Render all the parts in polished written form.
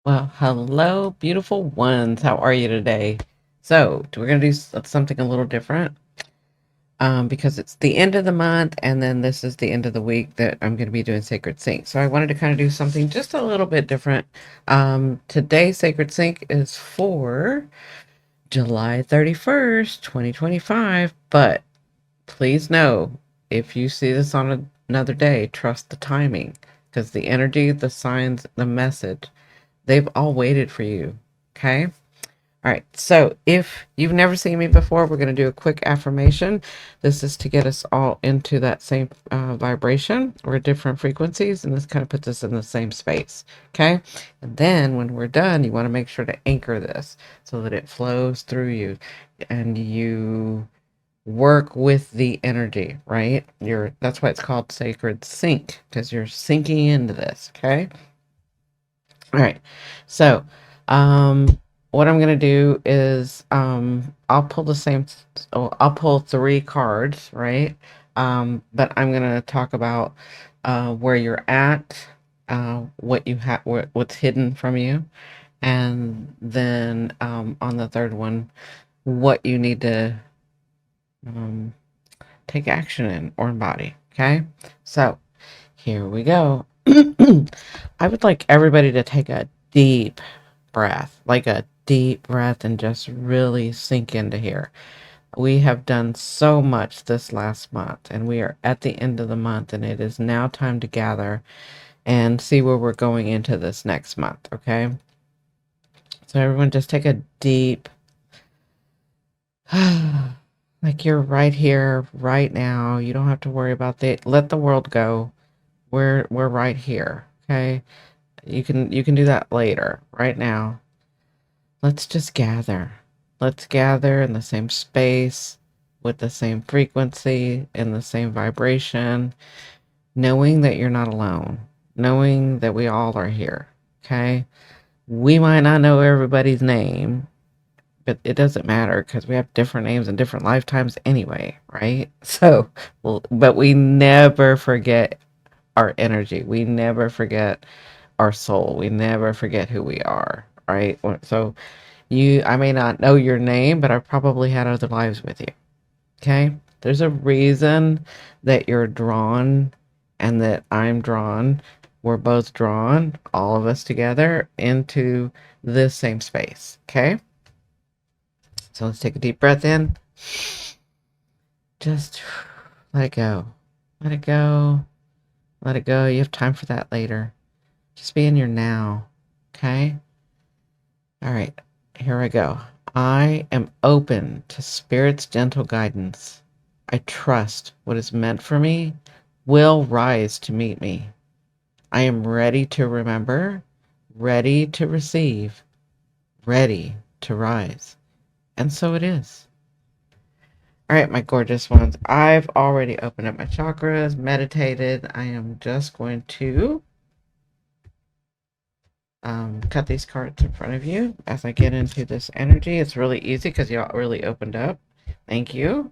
Well, hello, beautiful ones. How are you today? So, we're going to do something a little different because it's the end of the month, and then this is the end of the week that I'm going to be doing Sacred Sync. So, I wanted to kind of do something just a little bit different. Today, Sacred Sync is for July 31st, 2025. But please know if you see this on another day, trust the timing because the energy, the signs, the message, they've all waited for you. Okay. All right. So if you've never seen me before, we're going to do a quick affirmation. This is to get us all into that same vibration or different frequencies. And this kind of puts us in the same space. Okay. And then when we're done, you want to make sure to anchor this so that it flows through you and you work with the energy, right? That's why it's called sacred sync, because you're sinking into this. Okay. All right. So, what I'm gonna do is, I'll pull the same. I'll pull three cards, right? But I'm gonna talk about where you're at, what you have, what's hidden from you, and then on the third one, what you need to um, take action in or embody. Okay. So here we go. I would like everybody to take a deep breath, like a deep breath, and just really sink into here. We have done so much this last month, and we are at the end of the month, and it is now time to gather and see where we're going into this next month. Okay. So, everyone, just take a deep, like you're right here, right now. You don't have to worry about let the world go. We're right here. Okay. You can do that later. Right now, let's just gather. Let's gather in the same space, with the same frequency, in the same vibration, knowing that you're not alone, knowing that we all are here. Okay. We might not know everybody's name, but it doesn't matter because we have different names and different lifetimes anyway, right? So, well, but we never forget our energy. We never forget our soul. We never forget who we are, right? So I may not know your name, but I've probably had other lives with you. Okay? There's a reason that you're drawn and that I'm drawn. We're both drawn, all of us together, into this same space. Okay? So let's take a deep breath in. Just let it go. Let it go. Let it go. You have time for that later. Just be in your now. Okay? All right. Here I go. I am open to Spirit's gentle guidance. I trust what is meant for me will rise to meet me. I am ready to remember, ready to receive, ready to rise. And so it is. All right, my gorgeous ones. I've already opened up my chakras, meditated. I am just going to cut these cards in front of you as I get into this energy. It's really easy because y'all really opened up. Thank you.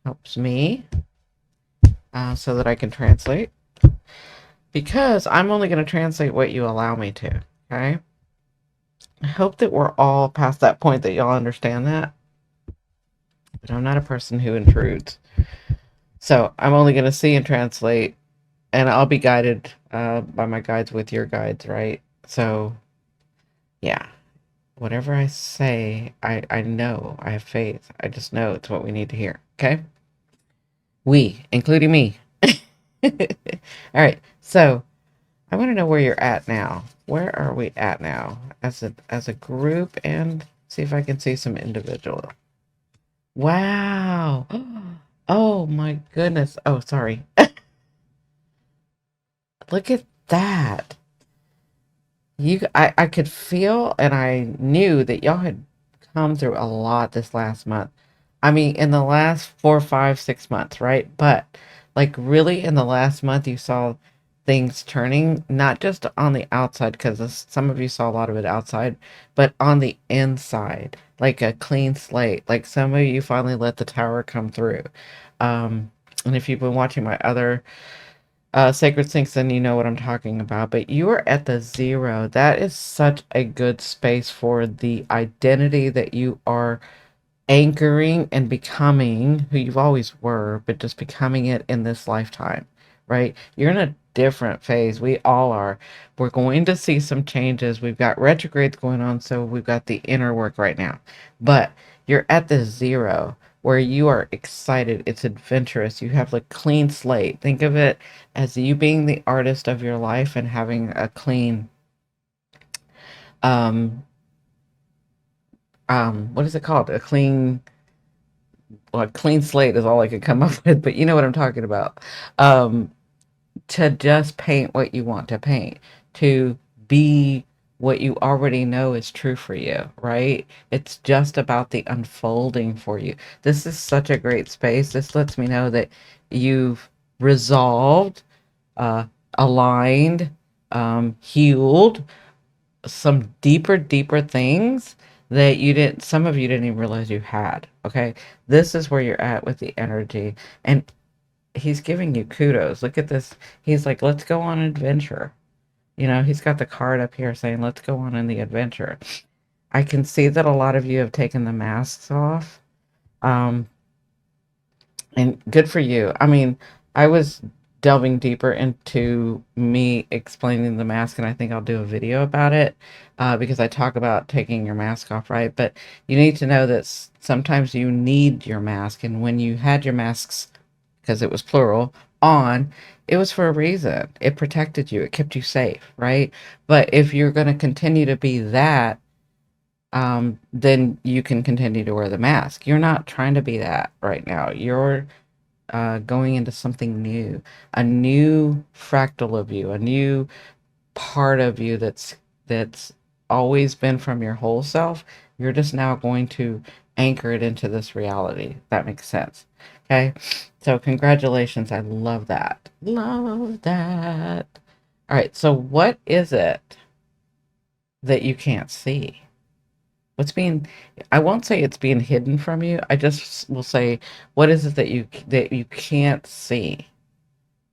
Helps me so that I can translate. Because I'm only going to translate what you allow me to. Okay? I hope that we're all past that point that y'all understand that. But I'm not a person who intrudes. So I'm only going to see and translate, and I'll be guided by my guides with your guides, right? So, yeah. Whatever I say, I know. I have faith. I just know it's what we need to hear. Okay? We, including me. All right. So I want to know where you're at now. Where are we at now as a group, and see if I can see some individual. Wow. Oh my goodness. Oh, sorry. Look at that. I could feel and I knew that y'all had come through a lot this last month. I mean, in the last 4, 5, 6 months, right? But like really in the last month, you saw things turning, not just on the outside, because some of you saw a lot of it outside, but on the inside, like a clean slate. Like some of you finally let the tower come through. And if you've been watching my other Sacred Sinks, then you know what I'm talking about. But you are at the zero. That is such a good space for the identity that you are anchoring and becoming who you've always were, but just becoming it in this lifetime, right? You're in a different phase. We all are. We're going to see some changes. We've got retrogrades going on, so we've got the inner work right now. But you're at the zero where you are excited. It's adventurous. You have a clean slate. Think of it as you being the artist of your life and having a clean um what is it called? A clean, well, a clean slate is all I could come up with, but you know what I'm talking about. Um, to just paint what you want to paint, to be what you already know is true for you, right? It's just about the unfolding for you. This is such a great space. This lets me know that you've resolved, uh, aligned, healed some deeper things that you didn't, some of you didn't even realize you had. Okay. This is where you're at with the energy. And he's giving you kudos. Look at this. He's like, let's go on an adventure. You know, he's got the card up here saying, let's go on in the adventure. I can see that a lot of you have taken the masks off. Um, and good for you. I mean, I was delving deeper into me explaining the mask, and I think I'll do a video about it because I talk about taking your mask off, right? But you need to know that sometimes you need your mask, and when you had your masks, because it was plural, on, it was for a reason. It protected you, it kept you safe, right? But if you're going to continue to be that, then you can continue to wear the mask. You're not trying to be that right now. You're going into something new, a new fractal of you, a new part of you that's always been from your whole self. You're just now going to anchor it into this reality. That makes sense. Okay. So congratulations. I love that. Love that. All right. So what is it that you can't see? What's being, I won't say it's being hidden from you. I just will say, what is it that you can't see?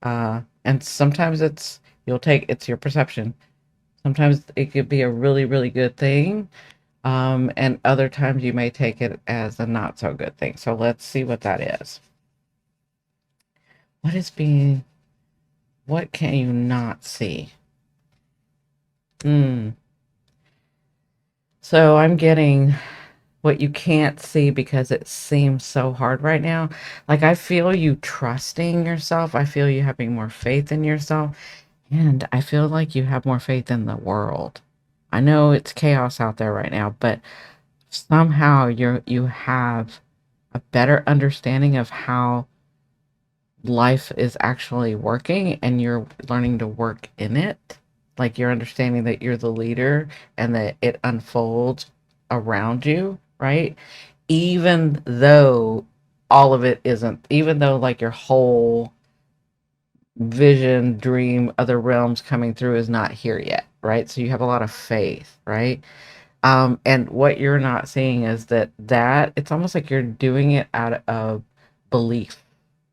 And sometimes it's your perception. Sometimes it could be a really good thing. And other times you may take it as a not so good thing. So let's see what that is. What is being, what can you not see? So I'm getting what you can't see because it seems so hard right now. Like I feel you trusting yourself. I feel you having more faith in yourself. And I feel like you have more faith in the world. I know it's chaos out there right now, but somehow you have a better understanding of how life is actually working and you're learning to work in it. Like you're understanding that you're the leader and that it unfolds around you, right? Even though all of it isn't, even though like your whole vision, dream, other realms coming through is not here yet, right? So you have a lot of faith, right? And what you're not seeing is that it's almost like you're doing it out of belief,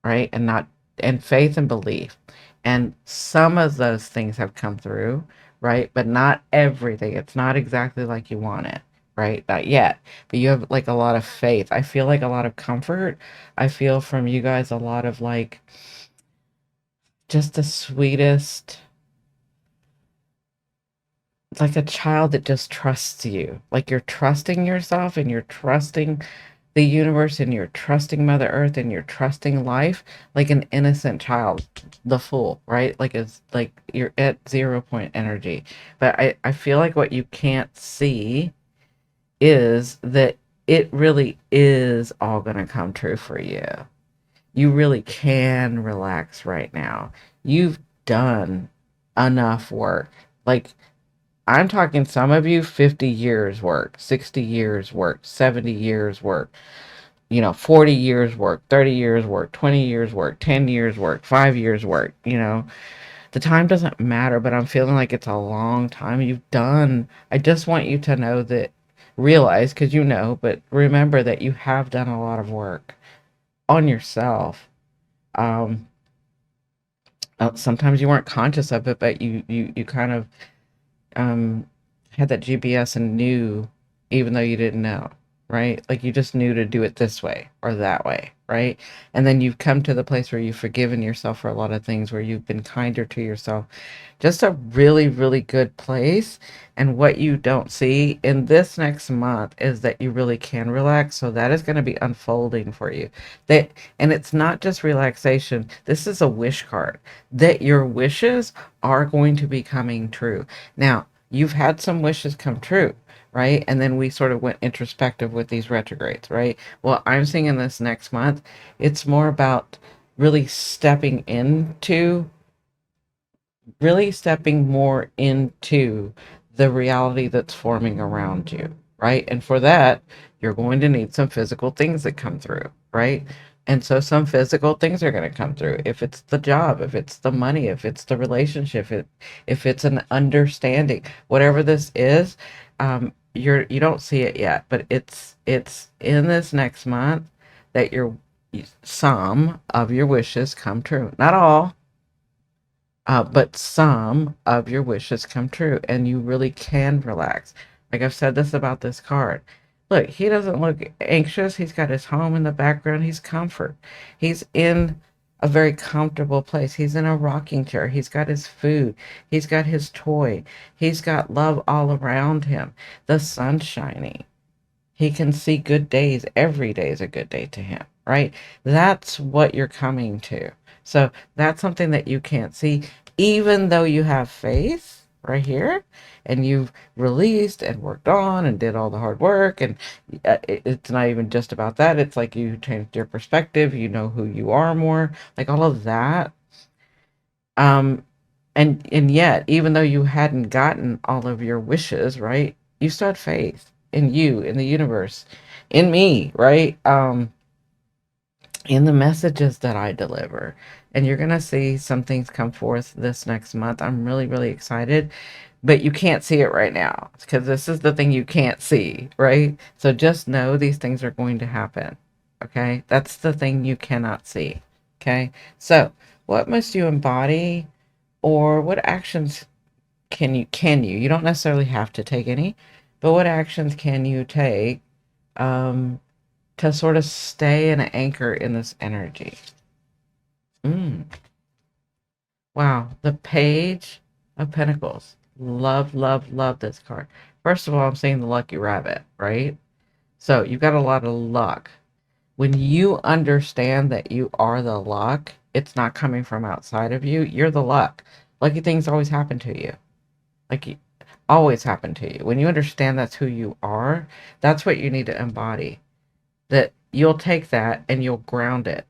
right? And not, and faith and belief. And some of those things have come through, right? But not everything. It's not exactly like you want it, right? Not yet. But you have like a lot of faith. I feel like a lot of comfort. I feel from you guys a lot of like just the sweetest, like a child that just trusts you. Like you're trusting yourself and you're trusting the universe and you're trusting Mother Earth and you're trusting life like an innocent child, the fool, right? Like it's like you're at 0 point energy. But I feel like what you can't see is that it really is all going to come true for you. You really can relax right now. You've done enough work. Like I'm talking some of you 50 years work, 60 years work, 70 years work, 40 years work, 30 years work, 20 years work, 10 years work, 5 years work. The time doesn't matter, but I'm feeling like it's a long time you've done. I just want you to know that, realize, because but remember that you have done a lot of work on yourself. Um, Sometimes you weren't conscious of it, but you kind of um, had that GPS and knew, even though you didn't know, right? Like you just knew to do it this way or that way, right? And then you've come to the place where you've forgiven yourself for a lot of things, where you've been kinder to yourself. Just a really, really good place. And what you don't see in this next month is that you really can relax. So that is going to be unfolding for you. That, and it's not just relaxation. This is a wish card that your wishes are going to be coming true. Now, you've had some wishes come true, right? And then we sort of went introspective with these retrogrades, right? Well, I'm seeing in this next month, it's more about really stepping into really stepping more into the reality that's forming around you, right? And for that, you're going to need some physical things that come through, right? And so some physical things are going to come through. If it's the job, if it's the money, if it's the relationship, if it's an understanding, whatever this is, you don't see it yet, but it's in this next month that your some of your wishes come true. Not all, but some of your wishes come true and you really can relax. Like I've said this about this card. Look, he doesn't look anxious. He's got his home in the background. He's comfort. He's in a very comfortable place. He's in a rocking chair. He's got his food. He's got his toy. He's got love all around him. The sun's shining. He can see good days. Every day is a good day to him, right? That's what you're coming to. So that's something that you can't see, even though you have faith right here and you've released and worked on and did all the hard work. And it's not even just about that. It's like you changed your perspective. You know who you are more, like all of that. Um, and yet, even though you hadn't gotten all of your wishes, right? You still had faith in you, in the universe, in me, right? In the messages that I deliver. And you're gonna see some things come forth this next month. I'm really, really excited, but you can't see it right now because this is the thing you can't see, right? So just know these things are going to happen. Okay, that's the thing you cannot see. Okay, so what must you embody, or what actions you don't necessarily have to take any, but what actions can you take to sort of stay and anchor in this energy? Mm. Wow, the Page of Pentacles. Love, love, love this card. First of all, I'm seeing the lucky rabbit, right? So you've got a lot of luck. When you understand that you are the luck, it's not coming from outside of you. You're the luck. Lucky things always happen to you. Like always happen to you. When you understand that's who you are, that's what you need to embody. That you'll take that and you'll ground it.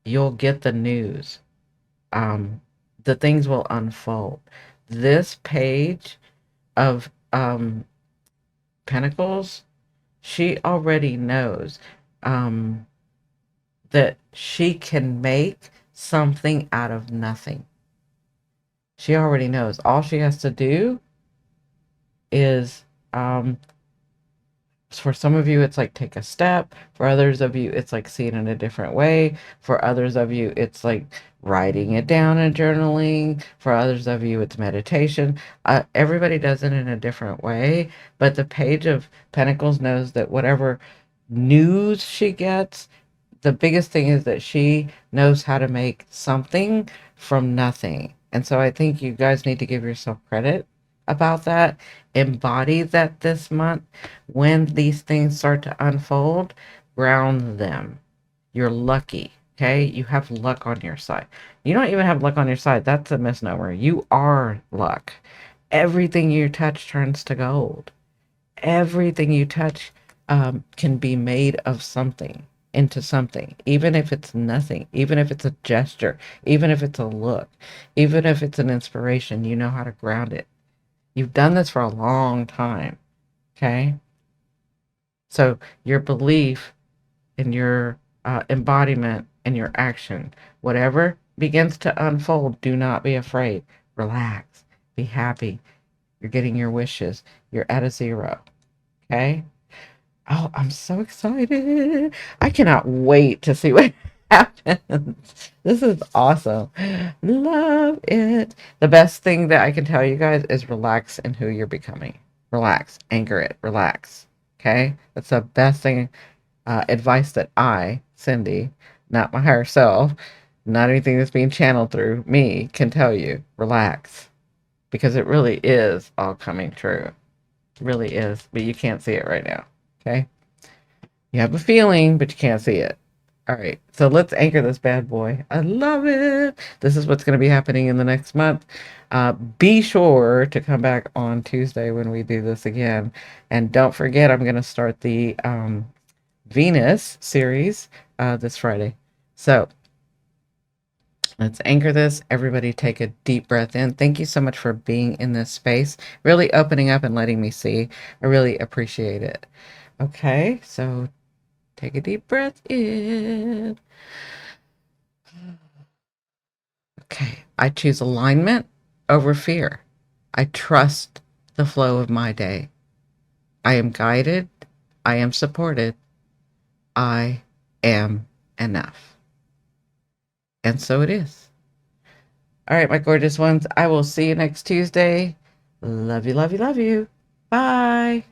You'll get the news. The things will unfold. This page of Pentacles, she already knows that she can make something out of nothing. She already knows. All she has to do is for some of you it's like take a step, for others of you it's like see it in a different way, for others of you it's like writing it down and journaling, for others of you it's meditation. Everybody does it in a different way, but the Page of Pentacles knows that whatever news she gets, the biggest thing is that she knows how to make something from nothing. And so I think you guys need to give yourself credit about that. Embody that this month. When these things start to unfold, ground them. You're lucky. Okay, you have luck on your side. You don't even have luck on your side. That's a misnomer. You are luck. Everything you touch turns to gold. Everything you touch can be made of something into something, even if it's nothing, even if it's a gesture, even if it's a look, even if it's an inspiration. You know how to ground it. You've done this for a long time. Okay, so your belief in your embodiment and your action, whatever begins to unfold, do not be afraid. Relax, be happy. You're getting your wishes. You're at a zero. Okay. Oh, I'm so excited. I cannot wait to see what happens. This is awesome. Love it. The best thing that I can tell you guys is relax in who you're becoming. Relax. Anchor it. Relax. Okay? That's the best thing, advice that I, Cindi, not my higher self, not anything that's being channeled through me, can tell you. Relax. Because it really is all coming true. It really is. But you can't see it right now. Okay? You have a feeling, but you can't see it. All right, so let's anchor this bad boy. I love it. This is what's going to be happening in the next month. Be sure to come back on Tuesday when we do this again. And don't forget, I'm going to start the Venus series this Friday. So let's anchor this. Everybody take a deep breath in. Thank you so much for being in this space, really opening up and letting me see. I really appreciate it. Okay, so take a deep breath in. Okay, I choose alignment over fear. I trust the flow of my day. I am guided. I am supported. I am enough. And so it is. All right, my gorgeous ones. I will see you next Tuesday. Love you, love you, love you. Bye.